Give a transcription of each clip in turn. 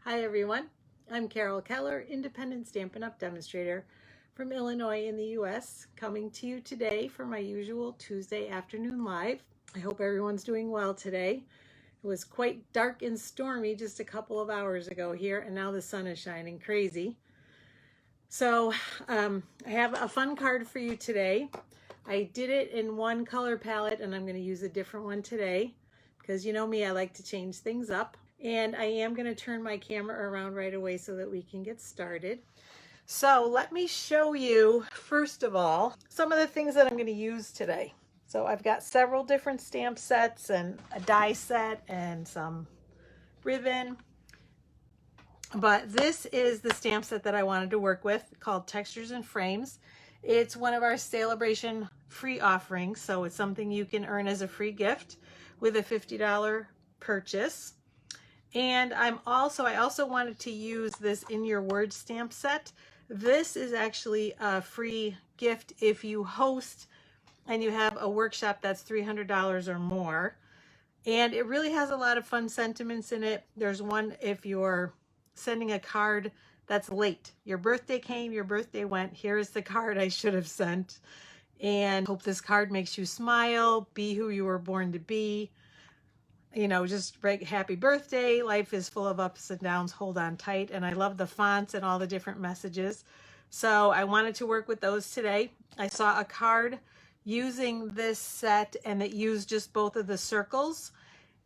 Hi everyone, I'm Carol Keller, Independent Stampin' Up! Demonstrator from Illinois in the US, coming to you today for my usual Tuesday afternoon live. I hope everyone's doing well today. It was quite dark and stormy just a couple of hours ago here, and now the sun is shining crazy. So I have a fun card for you today. I did it in one color palette and I'm going to use a different one today because you know me, I like to change things up. And I am going to turn my camera around right away so that we can get started. So let me show you, first of all, some of the things that I'm going to use today. So I've got several different stamp sets and a die set and some ribbon. But this is the stamp set that I wanted to work with, called Textures and Frames. It's one of our Sale-a-Bration free offerings, so it's something you can earn as a free gift with a $50 purchase. And I also wanted to use this In Your Words stamp set. This is actually a free gift if you host and you have a workshop that's $300 or more. And it really has a lot of fun sentiments in it. There's one if you're sending a card that's late. Your birthday came, your birthday went. Here is the card I should have sent. And hope this card makes you smile, be who you were born to be. You know, just happy birthday. Life is full of ups and downs. Hold on tight. And I love the fonts and all the different messages. So I wanted to work with those today. I saw a card using this set and it used just both of the circles.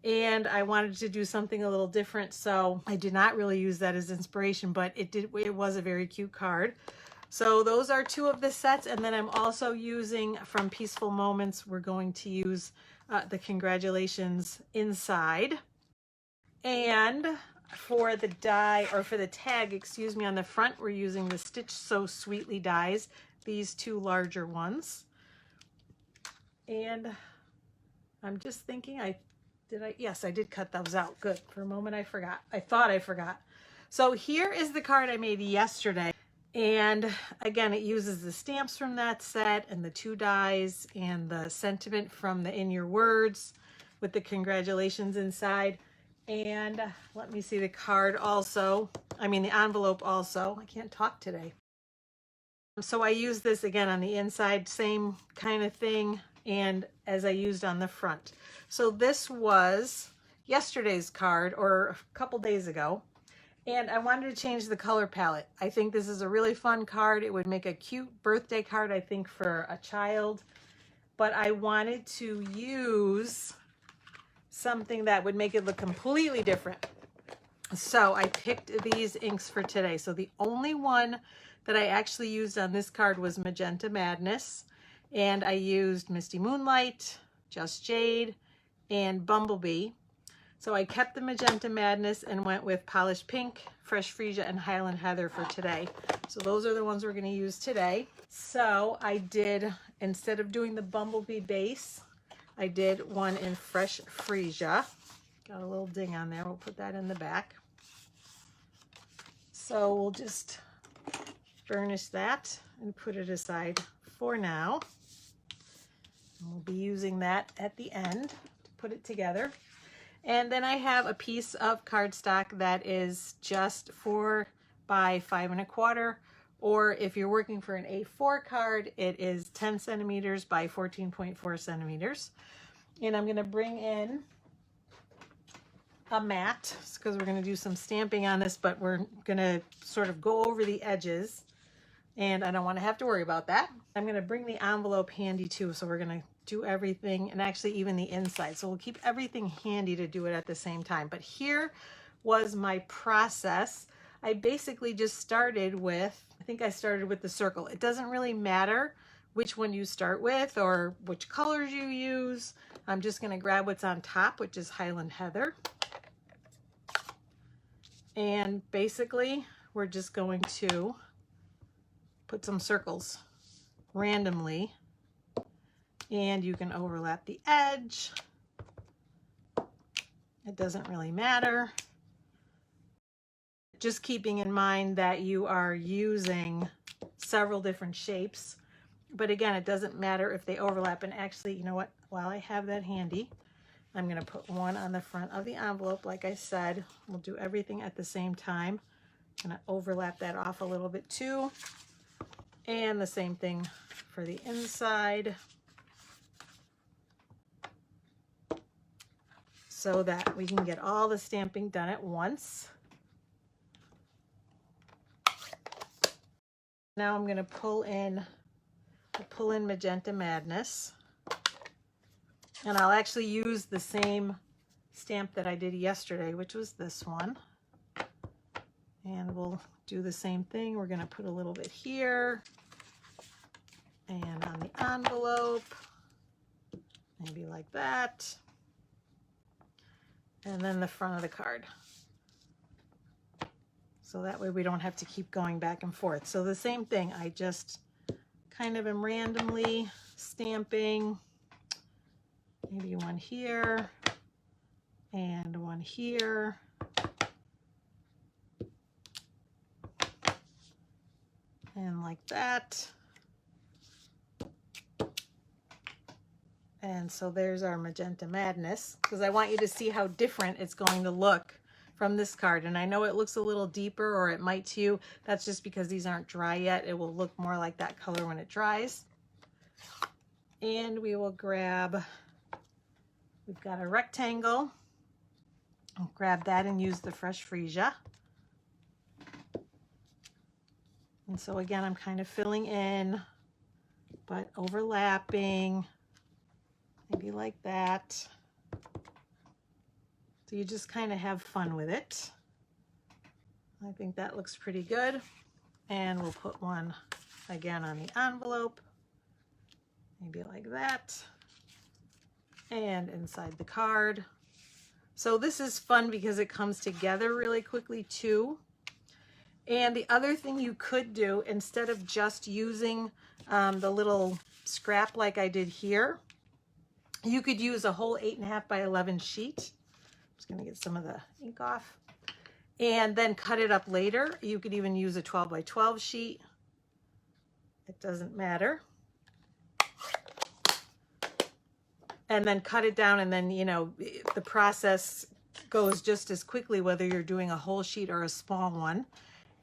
And I wanted to do something a little different. So I did not really use that as inspiration, but it was a very cute card. So those are two of the sets. And then I'm also using from Peaceful Moments, we're going to use the congratulations inside. And for the die, or for the tag, excuse me, on the front, we're using the Stitch So Sweetly dies, these two larger ones. And I'm just thinking, yes, I did cut those out. Good. For a moment I forgot. I thought I forgot. So here is the card I made yesterday. And again, it uses the stamps from that set and the two dies and the sentiment from the In Your Words with the congratulations inside. And let me see the card also. I mean, the envelope also. I can't talk today. So I use this again on the inside, same kind of thing, and as I used on the front. So this was yesterday's card, or a couple days ago. And I wanted to change the color palette. I think this is a really fun card. It would make a cute birthday card, I think, for a child. But I wanted to use something that would make it look completely different. So I picked these inks for today. So the only one that I actually used on this card was Magenta Madness. And I used Misty Moonlight, Just Jade, and Bumblebee. So I kept the Magenta Madness and went with Polished Pink, Fresh Freesia, and Highland Heather for today. So those are the ones we're going to use today. So I did, instead of doing the Bumblebee base, I did one in Fresh Freesia. Got a little ding on there. We'll put that in the back. So we'll just burnish that and put it aside for now. And we'll be using that at the end to put it together. And then I have a piece of cardstock that is just 4 by 5 1/4, or if you're working for an A4 card, it is 10 centimeters by 14.4 centimeters. And I'm going to bring in a mat because we're going to do some stamping on this, but we're going to sort of go over the edges, and I don't want to have to worry about that. I'm going to bring the envelope handy too, so we're going to do everything, and actually even the inside. So we'll keep everything handy to do it at the same time. But here was my process. I basically just started with, I think I started with the circle. It doesn't really matter which one you start with or which colors you use. I'm just going to grab what's on top, which is Highland Heather. And basically we're just going to put some circles randomly, and you can overlap the edge. It doesn't really matter. Just keeping in mind that you are using several different shapes. But again, it doesn't matter if they overlap. And actually, you know what? While I have that handy, I'm going to put one on the front of the envelope. Like I said, we'll do everything at the same time. I'm going to overlap that off a little bit too. And the same thing for the inside, so that we can get all the stamping done at once. Now I'm going to pull in Magenta Madness. And I'll actually use the same stamp that I did yesterday, which was this one. And we'll do the same thing. We're going to put a little bit here and on the envelope, maybe like that. And then the front of the card. So that way we don't have to keep going back and forth. So the same thing, I just kind of am randomly stamping, maybe one here and one here. And like that. And so there's our Magenta Madness, because I want you to see how different it's going to look from this card. And I know it looks a little deeper, or it might to you. That's just because these aren't dry yet. It will look more like that color when it dries. And we will grab, we've got a rectangle. I'll grab that and use the fresh Freesia. And so again, I'm kind of filling in, but overlapping. Maybe like that. So you just kind of have fun with it. I think that looks pretty good. And we'll put one again on the envelope. Maybe like that. And inside the card. So this is fun because it comes together really quickly too. And the other thing you could do, instead of just using the little scrap like I did here, you could use a whole 8.5 by 11 sheet. I'm just going to get some of the ink off. And then cut it up later. You could even use a 12 by 12 sheet. It doesn't matter. And then cut it down, and then, you know, the process goes just as quickly whether you're doing a whole sheet or a small one.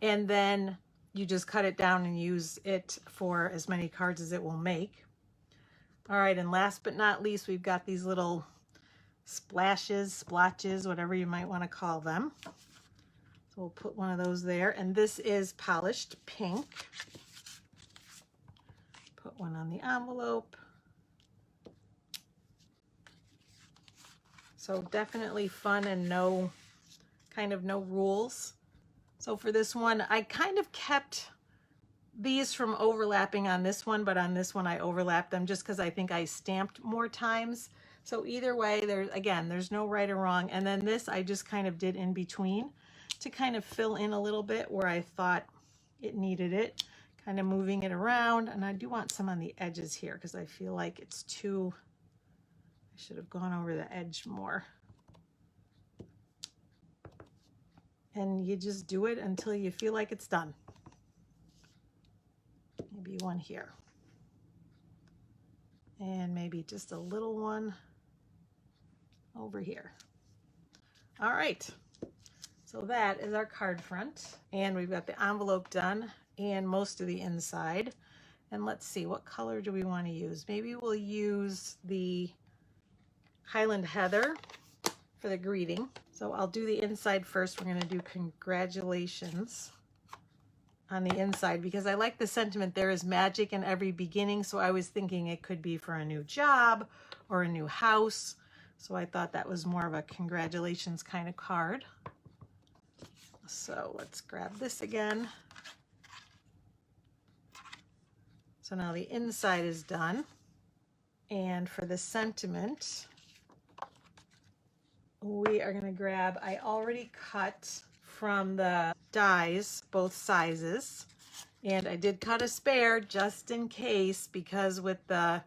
And then you just cut it down and use it for as many cards as it will make. All right, and last but not least, we've got these little splashes, splotches, whatever you might want to call them. So we'll put one of those there. And this is polished pink. Put one on the envelope. So definitely fun and no rules. So for this one, I kind of kept these from overlapping on this one, but on this one I overlapped them just because I think I stamped more times. So either way, there's no right or wrong. And then this I just kind of did in between to kind of fill in a little bit where I thought it needed it, kind of moving it around. And I do want some on the edges here because I feel like it's too, I should have gone over the edge more. And you just do it until you feel like it's done. Maybe one here. And maybe just a little one over here. All right. So that is our card front. And we've got the envelope done and most of the inside. And let's see, what color do we want to use? Maybe we'll use the Highland Heather for the greeting. So I'll do the inside first. We're going to do congratulations on the inside because I like the sentiment, there is magic in every beginning. So I was thinking it could be for a new job or a new house. So I thought that was more of a congratulations kind of card. So let's grab this again. So now the inside is done. And for the sentiment, we are going to grab, I already cut from the dies both sizes, and I did cut a spare just in case because with the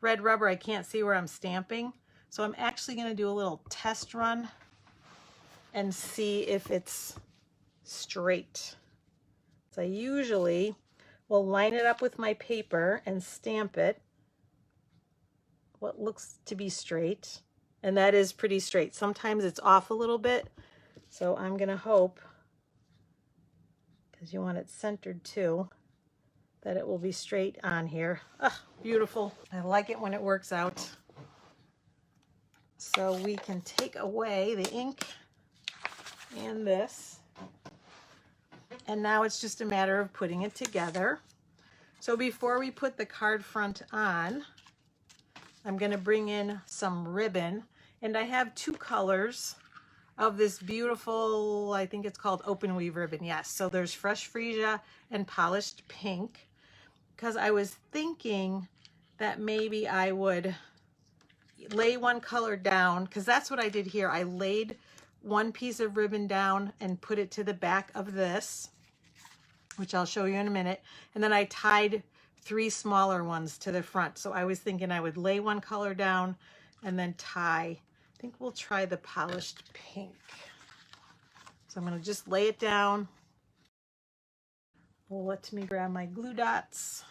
red rubber I can't see where I'm stamping. So I'm actually going to do a little test run and see if it's straight. So I usually will line it up with my paper and stamp it what looks to be straight. And that is pretty straight. Sometimes it's off a little bit. So I'm gonna hope, because you want it centered too, that it will be straight on here. Ah, beautiful. I like it when it works out. So we can take away the ink and this. And now it's just a matter of putting it together. So before we put the card front on, I'm going to bring in some ribbon. And I have two colors of this beautiful, I think it's called open weave ribbon. Yes, so there's fresh freesia and polished pink. Because I was thinking that maybe I would lay one color down, because that's what I did here. I laid one piece of ribbon down and put it to the back of this, which I'll show you in a minute. And then I tied 3 smaller ones to the front. So I was thinking I would lay one color down and then tie. I think we'll try the polished pink. So I'm going to just lay it down. Well, let me grab my glue dots.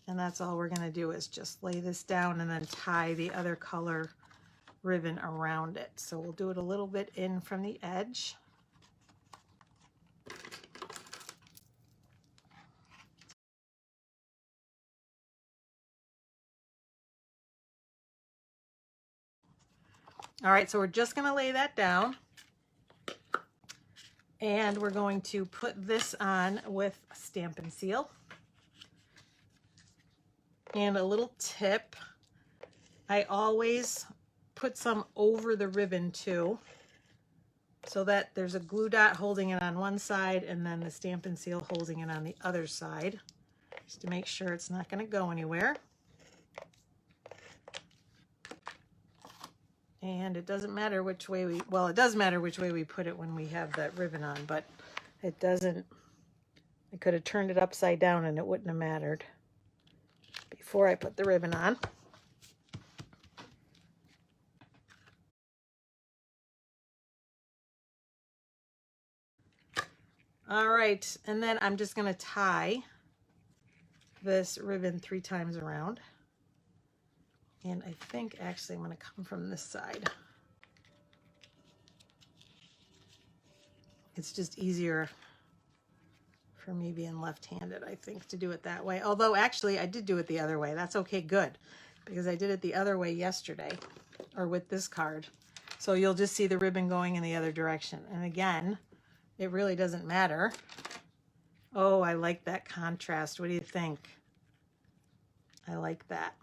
And that's all we're going to do is just lay this down and then tie the other color ribbon around it. So we'll do it a little bit in from the edge. All right, so we're just going to lay that down. And we're going to put this on with Stampin' Seal. And a little tip, I always put some over the ribbon too, so that there's a glue dot holding it on one side and then the Stampin' Seal holding it on the other side, just to make sure it's not going to go anywhere. And it doesn't matter which way we, well, it does matter which way we put it when we have that ribbon on, but it doesn't, I could have turned it upside down and it wouldn't have mattered before I put the ribbon on. All right, and then I'm just going to tie this ribbon 3 times around. And I think actually I'm going to come from this side. It's just easier for me being left-handed, I think, to do it that way. Although actually I did do it the other way. That's okay, good, because I did it the other way yesterday, or with this card. So you'll just see the ribbon going in the other direction. And again, it really doesn't matter. Oh, I like that contrast. What do you think? I like that.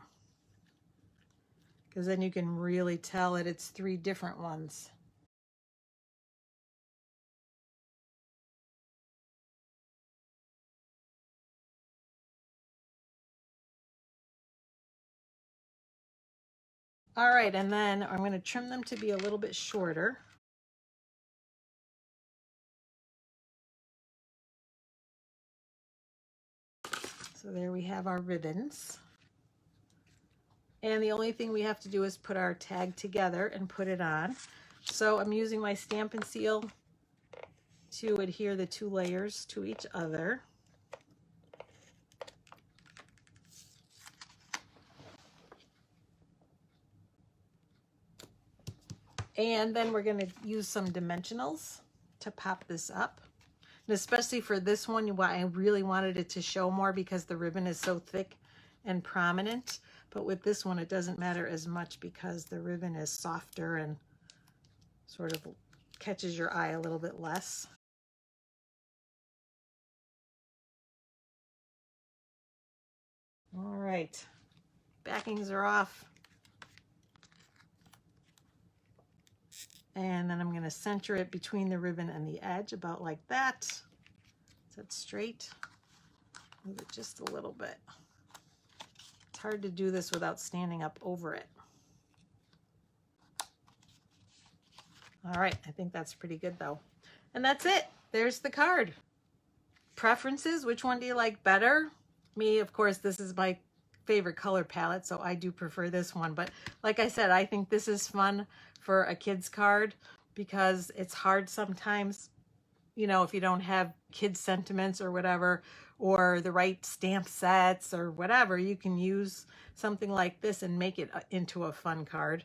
Because then you can really tell that it's 3 different ones. All right, and then I'm going to trim them to be a little bit shorter. So there we have our ribbons. And the only thing we have to do is put our tag together and put it on. So I'm using my Stampin' Seal to adhere the 2 layers to each other. And then we're going to use some dimensionals to pop this up. And especially for this one, I really wanted it to show more because the ribbon is so thick and prominent. But with this one, it doesn't matter as much because the ribbon is softer and sort of catches your eye a little bit less. All right, backings are off. And then I'm going to center it between the ribbon and the edge, about like that. So it's straight. Move it just a little bit. It's hard to do this without standing up over it. All right, I think that's pretty good though. And that's it. There's the card. Preferences, which one do you like better? Me, of course, this is my favorite color palette, so I do prefer this one. But like I said, I think this is fun for a kid's card because it's hard sometimes, you know, if you don't have kids sentiments or whatever, or the right stamp sets or whatever, you can use something like this and make it into a fun card.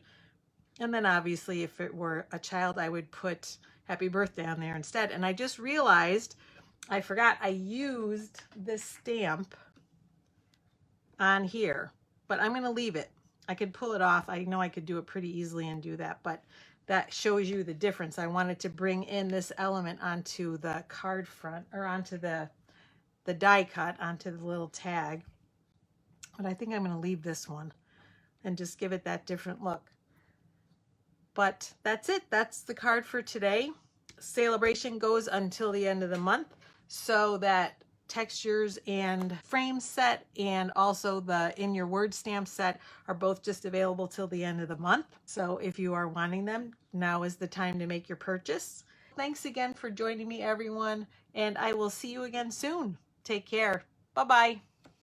And then obviously if it were a child, I would put happy birthday on there instead. And I just realized I forgot I used this stamp on here, but I'm going to leave it. I could pull it off. I know I could do it pretty easily and do that, but that shows you the difference. I wanted to bring in this element onto the card front, or onto the die cut, onto the little tag. But I think I'm going to leave this one and just give it that different look. But that's it. That's the card for today. Sale-a-Bration goes until the end of the month, so that textures and frame set and also the in your word stamp set are both just available till the end of the month. So if you are wanting them, now is the time to make your purchase. Thanks again for joining me, everyone, and I will see you again soon. Take care. Bye-bye.